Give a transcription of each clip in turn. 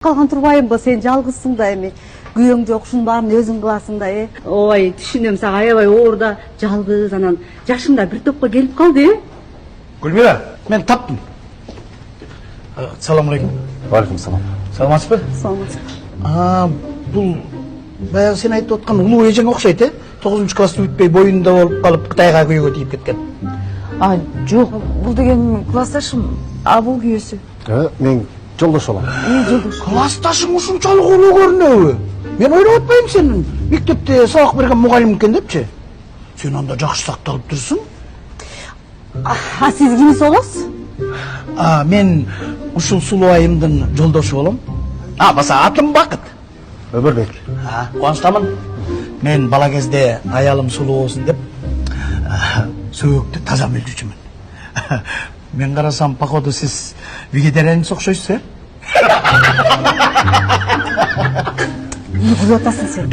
Калган турбайымбы, сен жалгызсың да эми. Күйөөң жок, ушунун баарын өзүң кыласың да, Ой, түшүнөм, сага аябай оорда, жалгыз, анан жашың да бир топко келип калды, Гүлмира, мен таптым. Салам алейкум. Алейкум салам. Саламатсызбы? Саламатсызбы. Бул баягы сен айтып аткан улуу эжең окшойт, 9 класстı бүтпөй боюнда болуп калып Кытайга күйөөгө тийип кеткен. Жок, бул деген классташым, бул күйөөсү. Мен жолдош болом. Классташың ушунчалык улуу көрүнөбү? Мен ойлоп атпайм сенин мектепте сабак берген мугалим экен депчи. Сен анда жакшы сакталып турсуң. Сиз кимиз болосуз? Мен ушул сулуу айымдын жолдошу болом. Баса атым Бакыт. Өмүрбек. Кубанычтамын. Мен бала кезде аялым сулуу болсун деп сөөктү таза мүлдүчүмүн. Мен карасам, походу сиз вегетарианец окшойсуз, Эмне кылып атасың сен?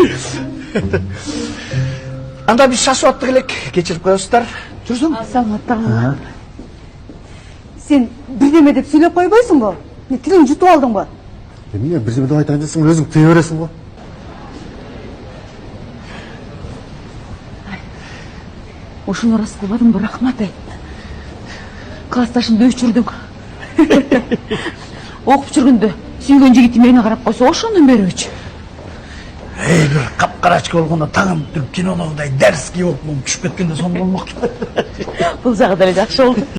Анда биз шашып аттык элек, кечирип коесуздар. Жүрсүң? Саламатта. Сен бирдеме деп сүйлөп койбойсуңбу? Тилиңди жутуп алдыңбы? Эмне бирдеме деп айтайын десең өзүң тыя бересиң го. Ушуну рас кылбадыңбы, рахмат айт. Классташымды өчүрдүң. Окуп жүргөндө сүйгөн жигитим мени карап койсо, ошондон берүүчү. Бир капкарачка болгондо тагым кинодогудай дерзкий болуп түшүп кеткенде сонун болмок. Бул жагы деле жакшы болду.